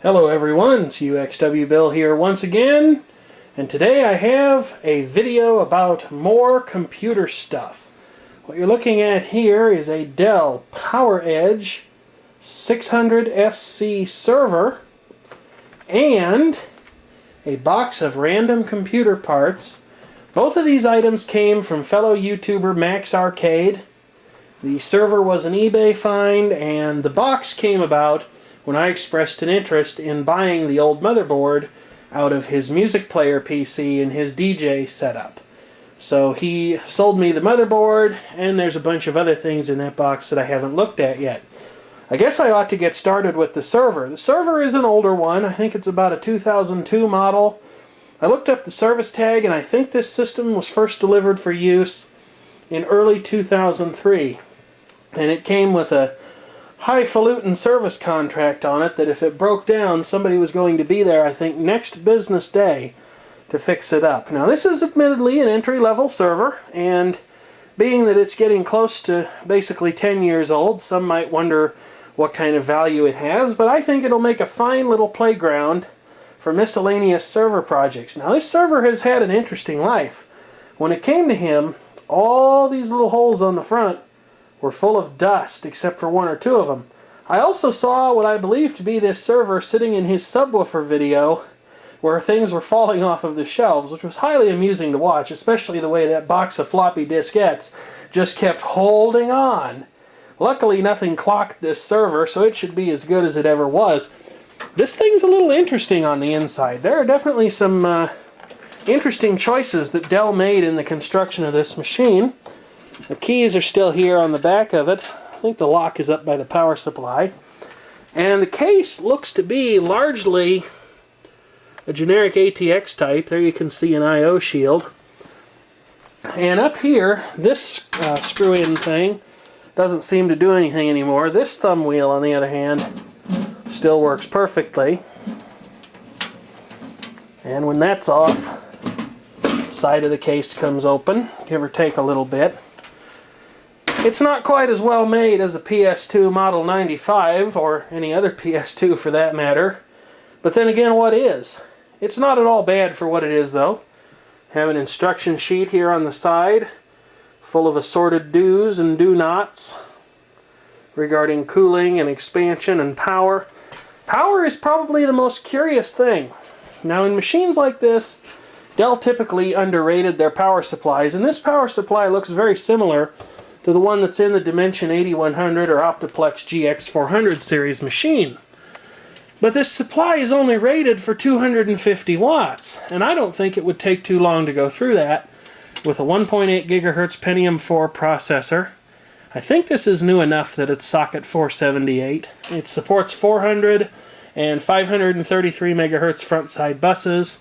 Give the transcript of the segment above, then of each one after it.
Hello everyone, it's uxwbill here once again, and today I have a video about more computer stuff. What you're looking at here is a Dell PowerEdge 600SC server and a box of random computer parts. Both of these items came from fellow YouTuber Maxxarcade. The server was an eBay find, and the box came about when I expressed an interest in buying the old motherboard out of his music player PC and his DJ setup. So he sold me the motherboard, and there's a bunch of other things in that box that I haven't looked at yet. I guess I ought to get started with the server. The server is an older one. I think it's about a 2002 model. I looked up the service tag, and I think this system was first delivered for use in early 2003. And it came with a highfalutin service contract on it that if it broke down, somebody was going to be there, I think, next business day to fix it up. Now, this is admittedly an entry-level server, and being that it's getting close to basically 10 years old, some might wonder what kind of value it has, but I think it'll make a fine little playground for miscellaneous server projects. Now, this server has had an interesting life. When it came to him, all these little holes on the front were full of dust, except for one or two of them. I also saw what I believe to be this server sitting in his subwoofer video, where things were falling off of the shelves, which was highly amusing to watch, especially the way that box of floppy diskettes just kept holding on. Luckily, nothing clocked this server, so it should be as good as it ever was. This thing's a little interesting on the inside. There are definitely some interesting choices that Dell made in the construction of this machine. The keys are still here on the back of it. I think the lock is up by the power supply. And the case looks to be largely a generic ATX type. There you can see an I/O shield. And up here, this screw-in thing doesn't seem to do anything anymore. This thumb wheel, on the other hand, still works perfectly. And when that's off, the side of the case comes open, give or take a little bit. It's not quite as well made as a PS2 Model 95, or any other PS2 for that matter. But then again, what is? It's not at all bad for what it is, though. Have an instruction sheet here on the side, full of assorted do's and do-nots regarding cooling and expansion and power. Power is probably the most curious thing. Now, in machines like this, Dell typically underrated their power supplies, and this power supply looks very similar to the one that's in the Dimension 8100 or Optiplex GX400 series machine. But this supply is only rated for 250 watts, and I don't think it would take too long to go through that with a 1.8 gigahertz Pentium 4 processor. I think this is new enough that it's socket 478. It supports 400 and 533 megahertz front-side buses.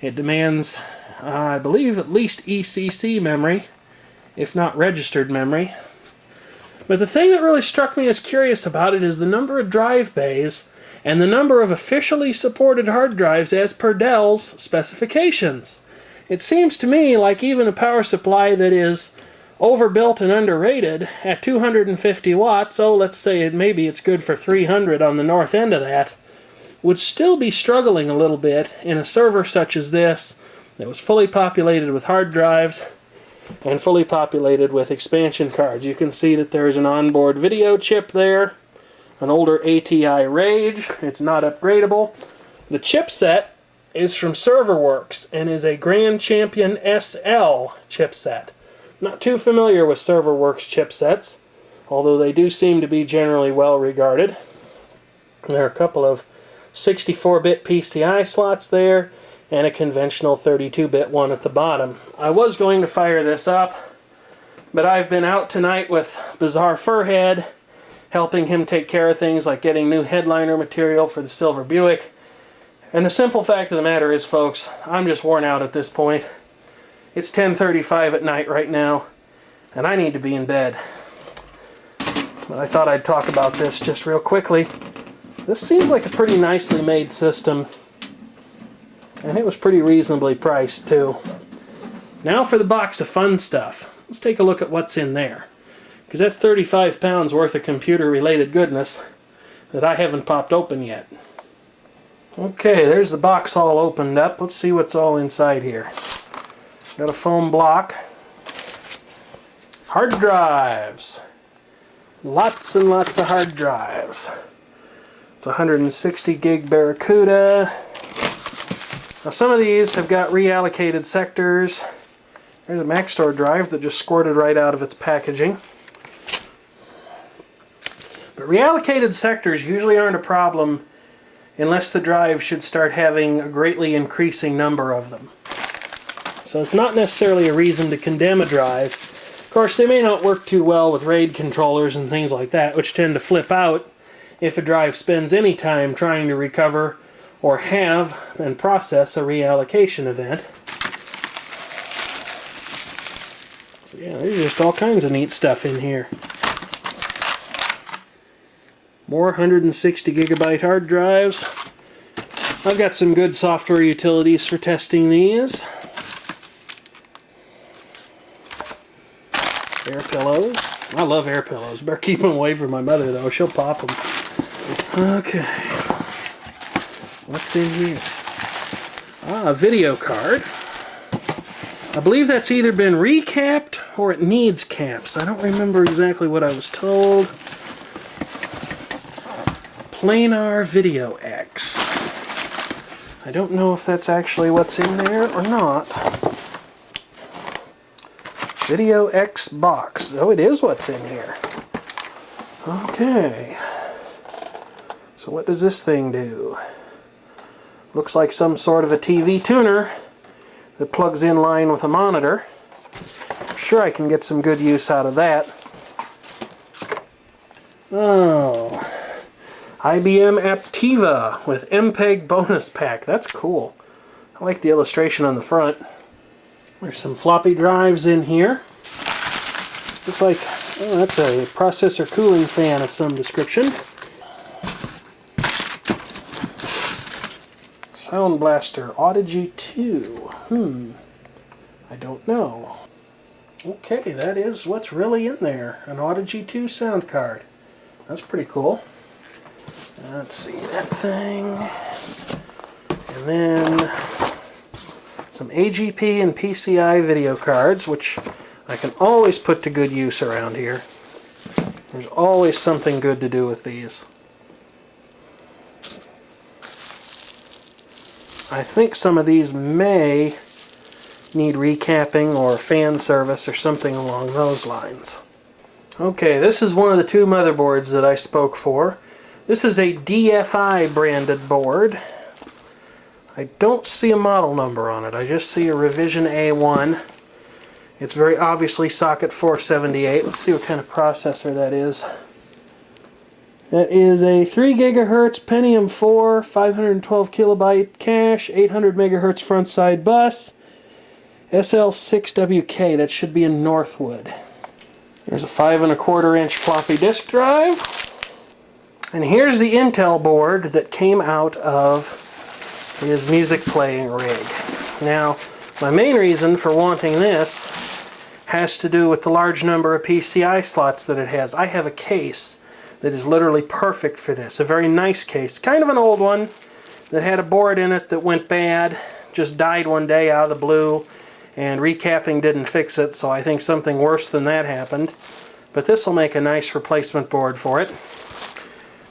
It demands, I believe, at least ECC memory, if not registered memory. But the thing that really struck me as curious about it is the number of drive bays and the number of officially supported hard drives as per Dell's specifications. It seems to me like even a power supply that is overbuilt and underrated at 250 watts, so let's say maybe it's good for 300 on the north end of that, would still be struggling a little bit in a server such as this that was fully populated with hard drives and fully populated with expansion cards. You can see that there is an onboard video chip there, an older ATI Rage. It's not upgradable. The chipset is from ServerWorks and is a Grand Champion SL chipset. Not too familiar with ServerWorks chipsets, although they do seem to be generally well regarded. There are a couple of 64-bit PCI slots there, and a conventional 32-bit one at the bottom. I was going to fire this up, but I've been out tonight with Bizarre Furhead, helping him take care of things like getting new headliner material for the Silver Buick. And the simple fact of the matter is, folks, I'm just worn out at this point. It's 10:35 at night right now, and I need to be in bed. But I thought I'd talk about this just real quickly. This seems like a pretty nicely made system, and it was pretty reasonably priced, too. Now for the box of fun stuff. Let's take a look at what's in there, because that's 35 pounds worth of computer-related goodness that I haven't popped open yet. Okay, there's the box all opened up. Let's see what's all inside here. Got a foam block. Hard drives. Lots and lots of hard drives. It's a 160 gig Barracuda. Now some of these have got reallocated sectors. There's a Maxxarcade drive that just squirted right out of its packaging. But reallocated sectors usually aren't a problem unless the drive should start having a greatly increasing number of them. So it's not necessarily a reason to condemn a drive. Of course, they may not work too well with RAID controllers and things like that, which tend to flip out if a drive spends any time trying to recover or have and process a reallocation event. So yeah, there's just all kinds of neat stuff in here. More 160 gigabyte hard drives. I've got some good software utilities for testing these. Air pillows. I love air pillows. Better keep them away from my mother though. She'll pop them. Okay. What's in here? Ah, a video card. I believe that's either been recapped or it needs caps. I don't remember exactly what I was told. Planar Video X. I don't know if that's actually what's in there or not. Video X box. Oh, it is what's in here. Okay. So what does this thing do? Looks like some sort of a TV tuner that plugs in line with a monitor. I'm sure I can get some good use out of that. Oh. IBM Aptiva with MPEG bonus pack. That's cool. I like the illustration on the front. There's some floppy drives in here. Looks like, oh, that's a processor cooling fan of some description. Sound Blaster Audigy 2. I don't know. Okay, that is what's really in there. An Audigy 2 sound card. That's pretty cool. Let's see that thing. And then some AGP and PCI video cards, which I can always put to good use around here. There's always something good to do with these. I think some of these may need recapping or fan service or something along those lines. Okay, this is one of the two motherboards that I spoke for. This is a DFI branded board. I don't see a model number on it. I just see a revision A1. It's very obviously socket 478. Let's see what kind of processor that is. That is a 3 gigahertz Pentium 4, 512 kilobyte cache, 800 megahertz front side bus, SL6WK. That should be in Northwood. There's a 5 1/4 inch floppy disk drive. And here's the Intel board that came out of his music playing rig. Now, my main reason for wanting this has to do with the large number of PCI slots that it has. I have a case that is literally perfect for this. A very nice case. Kind of an old one that had a board in it that went bad. Just died one day out of the blue. And recapping didn't fix it, so I think something worse than that happened. But this will make a nice replacement board for it.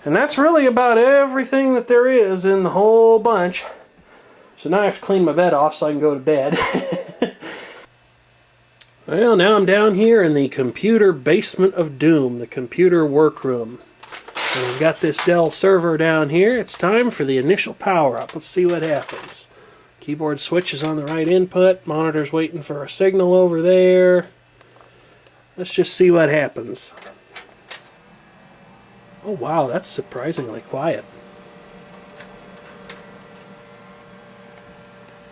And that's really about everything that there is in the whole bunch. So now I have to clean my bed off so I can go to bed. Well, now I'm down here in the computer basement of doom, the computer workroom. And we've got this Dell server down here. It's time for the initial power up. Let's see what happens. Keyboard switch is on the right input. Monitor's waiting for a signal over there. Let's just see what happens. Oh wow, that's surprisingly quiet.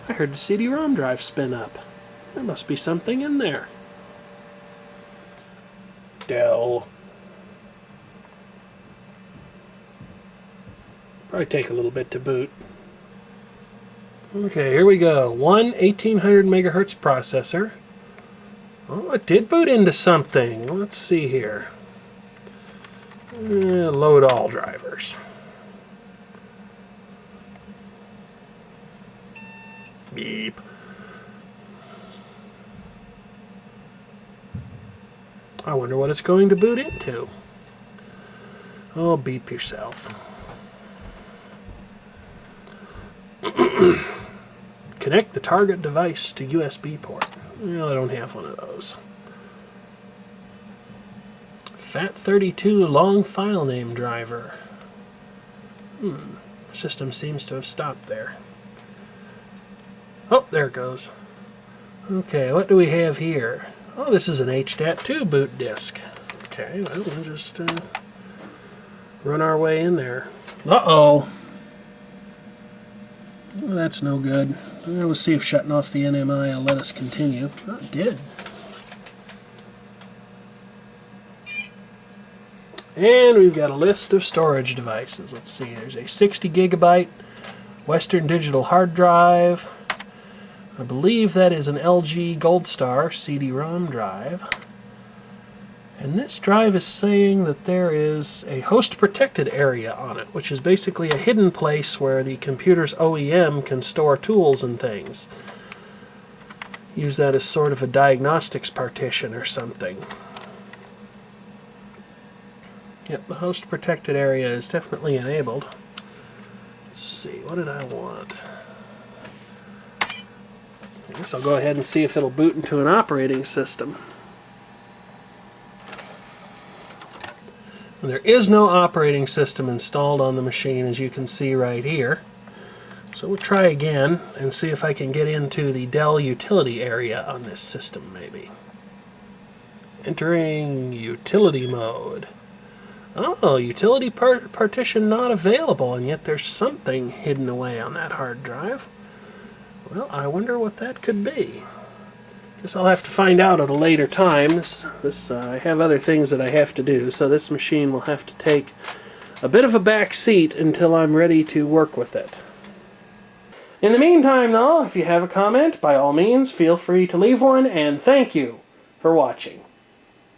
I heard the CD-ROM drive spin up. There must be something in there. Dell. Probably take a little bit to boot. Okay, here we go. One 1800 megahertz processor. Oh, it did boot into something. Let's see here. Load all drivers. Beep. I wonder what it's going to boot into. Oh, beep yourself. Connect the target device to USB port. Well, I don't have one of those. FAT32 long file name driver. System seems to have stopped there. Oh, there it goes. Okay, what do we have here? Oh, this is an HDAT2 boot disk. Okay, well, we'll just run our way in there. Uh-oh. Well, that's no good. We'll see if shutting off the NMI will let us continue. Oh, it did. And we've got a list of storage devices. Let's see, there's a 60 gigabyte Western Digital hard drive. I believe that is an LG Gold Star CD-ROM drive. And this drive is saying that there is a host-protected area on it, which is basically a hidden place where the computer's OEM can store tools and things. Use that as sort of a diagnostics partition or something. Yep, the host-protected area is definitely enabled. Let's see, what did I want? I guess I'll go ahead and see if it'll boot into an operating system. There is no operating system installed on the machine, as you can see right here. So we'll try again and see if I can get into the Dell utility area on this system, maybe. Entering utility mode. Oh, utility partition not available, and yet there's something hidden away on that hard drive. Well, I wonder what that could be. Guess I'll have to find out at a later time. I have other things that I have to do, so this machine will have to take a bit of a back seat until I'm ready to work with it. In the meantime, though, if you have a comment, by all means, feel free to leave one, and thank you for watching.